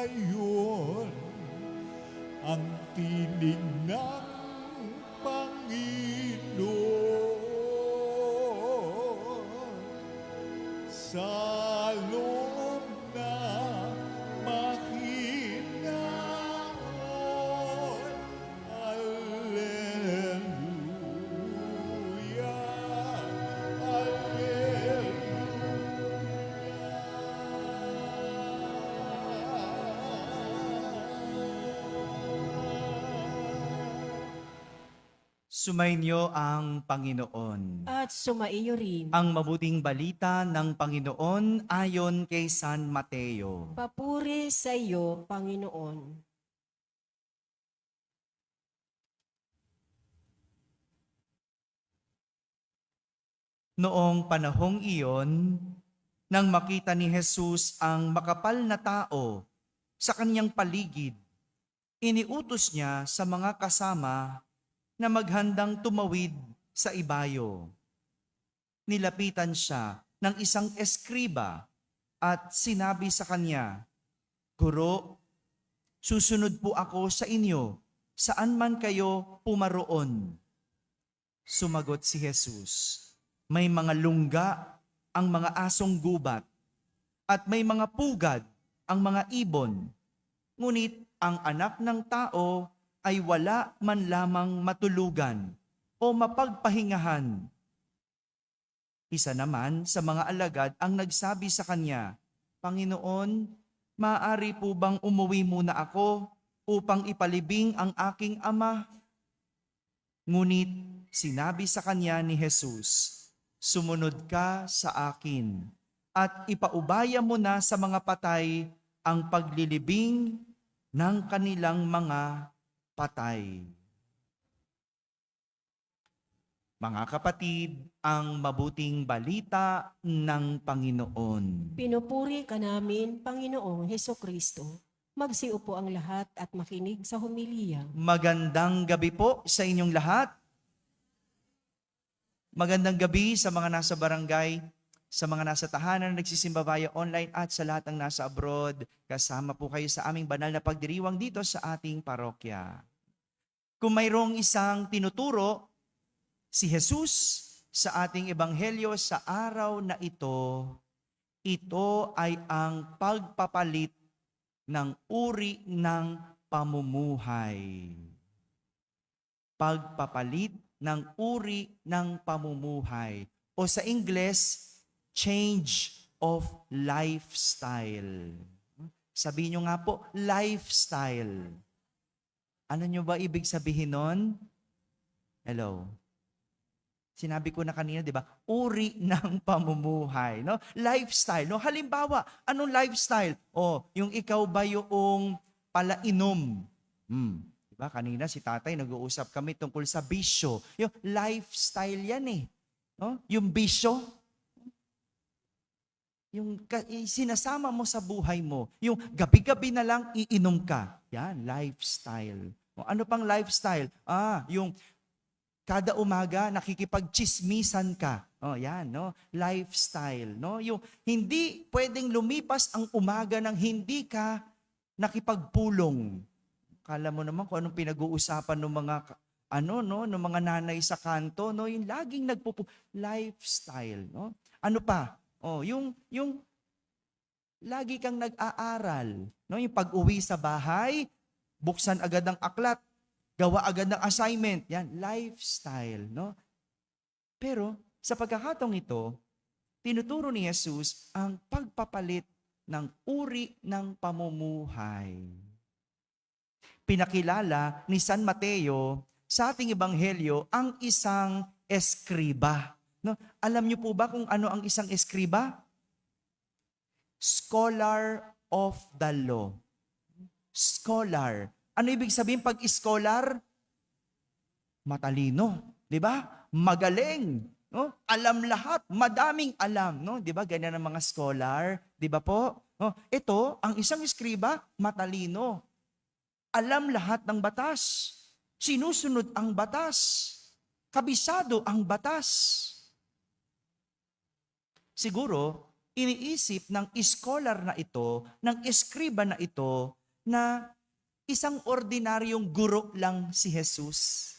ngayon ang tinig ng Panginoon sa loob na mahinahon. Alleluia, Sumainyo ang Panginoon. At sumaiyo rin. Ang mabuting balita ng Panginoon ayon kay San Mateo. Papuri sa iyo, Panginoon. Noong panahong iyon, nang makita ni Jesus ang makapal na tao sa kanyang paligid, iniutos niya sa mga kasama na maghandang tumawid sa ibayo. Nilapitan siya ng isang eskriba at sinabi sa kanya, "Guro, susunod po ako sa inyo, saan man kayo pumaroon." Sumagot si Jesus, "May mga lungga ang mga asong gubat at may mga pugad ang mga ibon, ngunit ang anak ng tao ay wala man lamang matulugan o mapagpahingahan." Isa naman sa mga alagad ang nagsabi sa kanya, "Panginoon, maaari po bang umuwi muna ako upang ipalibing ang aking ama?" Ngunit sinabi sa kanya ni Jesus, "Sumunod ka sa akin at ipaubaya mo na sa mga patay ang paglilibing ng kanilang mga patay." Mga kapatid, ang mabuting balita ng Panginoon. Pinupuri ka namin, Panginoong Hesukristo. Magsiupo ang lahat at makinig sa homilya. Magandang gabi po sa inyong lahat. Magandang gabi sa mga nasa barangay, sa mga nasa tahanan na nagsisimba via online at sa lahat ng nasa abroad. Kasama po kayo sa aming banal na pagdiriwang dito sa ating parokya. Kung mayroong isang tinuturo si Jesus sa ating ebanghelyo sa araw na ito ay ang pagpapalit ng uri ng pamumuhay. Pagpapalit ng uri ng pamumuhay. O sa Ingles, change of lifestyle. Sabihin nyo nga po, lifestyle. Ano nyo ba ibig sabihin nun? Hello? Sinabi ko na kanina, di ba? Uri ng pamumuhay, no? Lifestyle, no? Halimbawa, anong lifestyle? Yung ikaw ba yung palainom? Di ba? Kanina si tatay, nag-uusap kami tungkol sa bisyo. Yung lifestyle yan eh. No? Yung bisyo, yung sinasama mo sa buhay mo. Yung gabi-gabi na lang iinom ka. Yan, lifestyle. Ano pang lifestyle? Yung kada umaga, nakikipagchismisan ka. Yan, no? Lifestyle, no? Yung hindi pwedeng lumipas ang umaga nang hindi ka nakipagpulong. Kala mo naman kung anong pinag-uusapan ng mga ng mga nanay sa kanto, no? Yung laging lifestyle, no? Ano pa? Yung lagi kang nag-aaral, no? Yung pag-uwi sa bahay, buksan agad ang aklat, gawa agad ng assignment. Yan, lifestyle, no? Pero sa pagkakataong ito, tinuturo ni Jesus ang pagpapalit ng uri ng pamumuhay. Pinakilala ni San Mateo sa ating ebanghelyo ang isang eskriba. No? Alam niyo po ba kung ano ang isang eskriba? Scholar of the law. Scholar. Ano ibig sabihin pag scholar? Matalino, 'di ba? Magaling, no? Alam lahat, madaming alam, no? 'Di ba? Ganyan ang mga scholar, 'di ba po? Ito, ang isang eskriba, matalino. Alam lahat ng batas. Sinusunod ang batas. Kabisado ang batas. Siguro, iniisip ng scholar na ito, ng eskriba na ito, na isang ordinaryong guro lang si Jesus,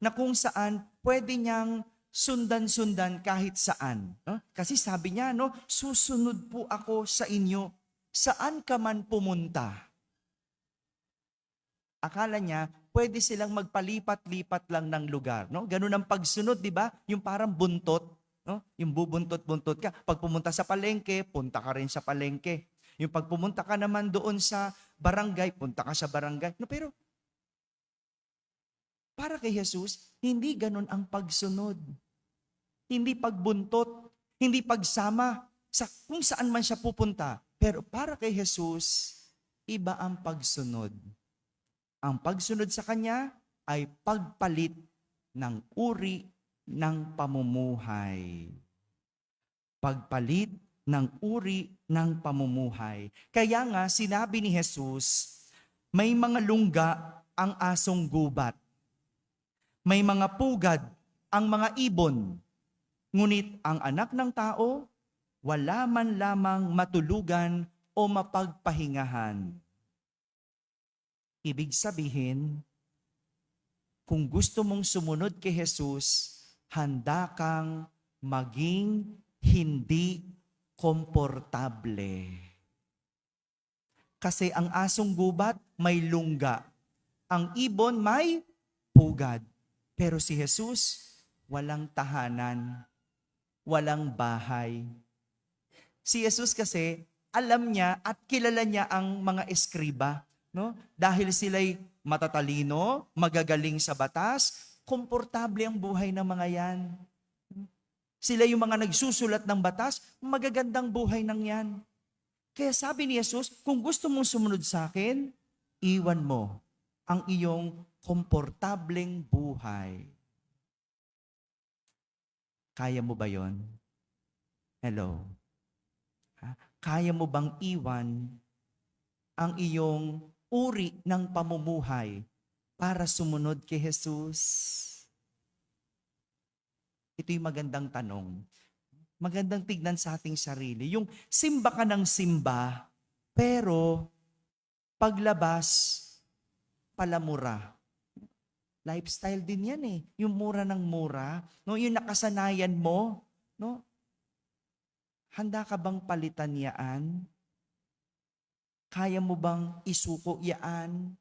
na kung saan pwede niyang sundan-sundan kahit saan. No? Kasi sabi niya, no, susunod po ako sa inyo, saan ka man pumunta. Akala niya, pwede silang magpalipat-lipat lang ng lugar. No? Ganun ang pagsunod, di ba? Yung parang buntot. No? Yung bubuntot-buntot ka. Pag pumunta sa palengke, punta ka rin sa palengke. Yung pag pumunta ka naman doon sa barangay, punta ka sa barangay. No, pero para kay Jesus, hindi ganun ang pagsunod. Hindi pagbuntot, hindi pagsama sa kung saan man siya pupunta. Pero para kay Jesus, iba ang pagsunod. Ang pagsunod sa Kanya ay pagpalit ng uri ng pamumuhay. Pagpalit ng uri ng pamumuhay. Kaya nga, sinabi ni Jesus, may mga lungga ang asong gubat. May mga pugad ang mga ibon. Ngunit ang anak ng tao, wala man lamang matulugan o mapagpahingahan. Ibig sabihin, kung gusto mong sumunod kay Jesus, handa kang maging hindi komportable. Kasi ang asong gubat may lungga. Ang ibon may pugad. Pero si Jesus, walang tahanan, walang bahay. Si Jesus kasi, alam niya at kilala niya ang mga eskriba. No? Dahil sila'y matatalino, magagaling sa batas, komportable ang buhay ng mga yan. Sila yung mga nagsusulat ng batas, magagandang buhay ng yan. Kaya sabi ni Jesus, kung gusto mong sumunod sa akin, iwan mo ang iyong komportableng buhay. Kaya mo ba yon? Hello? Kaya mo bang iwan ang iyong uri ng pamumuhay para sumunod kay Jesus? Ito yung magandang tanong. Magandang tignan sa ating sarili. Yung simba ka ng simba, pero paglabas, palamura. Lifestyle din yan eh. Yung mura ng mura, no? Yung nakasanayan mo, no? Handa ka bang palitan yaan? Kaya mo bang isuko yaan?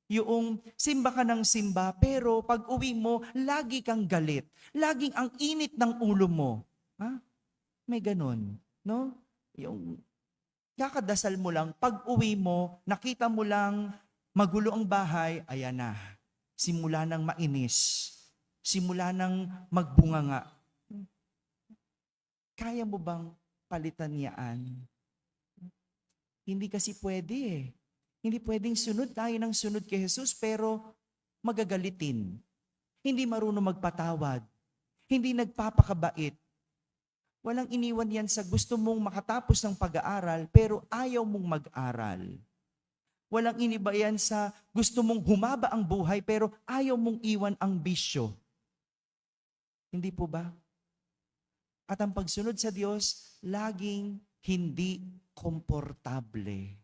Yung simba ka ng simba, pero pag uwi mo, lagi kang galit. Laging ang init ng ulo mo. Ha? May ganun, no? Yung kakadasal mo lang, pag uwi mo, nakita mo lang magulo ang bahay, ayan na. Simula nang mainis. Simula nang magbunganga. Kaya mo bang palitan yaan? Hindi kasi pwede eh. Hindi pwedeng sunod tayo ng sunod kay Jesus pero magagalitin. Hindi marunong magpatawad. Hindi nagpapakabait. Walang iniwan yan sa gusto mong makatapos ng pag-aaral pero ayaw mong mag-aral. Walang iniba yan sa gusto mong humaba ang buhay pero ayaw mong iwan ang bisyo. Hindi po ba? At ang pagsunod sa Diyos, laging hindi komportable.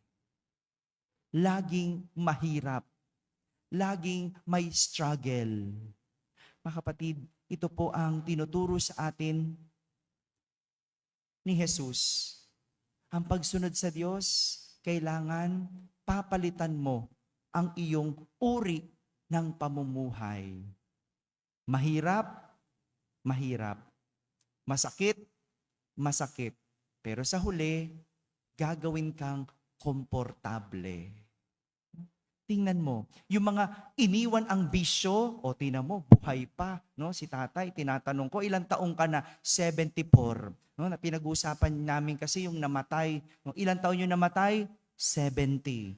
Laging mahirap. Laging may struggle. Mga kapatid, ito po ang tinuturo sa atin ni Jesus. Ang pagsunod sa Diyos, kailangan papalitan mo ang iyong uri ng pamumuhay. Mahirap, mahirap. Masakit, masakit. Pero sa huli, gagawin kang komportable. Tingnan mo, yung mga iniwan ang bisyo, o tingnan mo, buhay pa. No? Si tatay, tinatanong ko, ilang taong ka na? 74. No? Na pinag-uusapan namin kasi yung namatay. No? Ilang taon yung namatay? 70.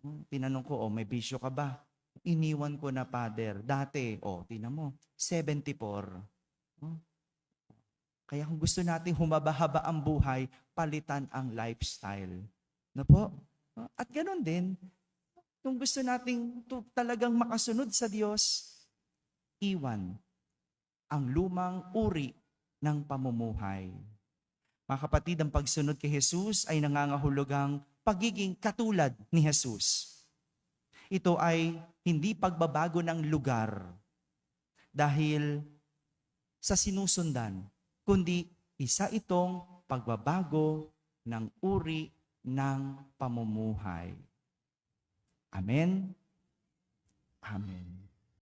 No? Tinanong ko, may bisyo ka ba? Iniwan ko na, Father. Dati, tingnan mo, 74. No? Kaya kung gusto natin humaba-haba ang buhay, palitan ang lifestyle. No po? At ganoon din, kung gusto nating talagang makasunod sa Diyos, iwan ang lumang uri ng pamumuhay. Mga kapatid, ang pagsunod kay Jesus ay nangangahulugang pagiging katulad ni Jesus. Ito ay hindi pagbabago ng lugar dahil sa sinusundan, kundi isa itong pagbabago ng uri ng pamumuhay. Amen. Amen.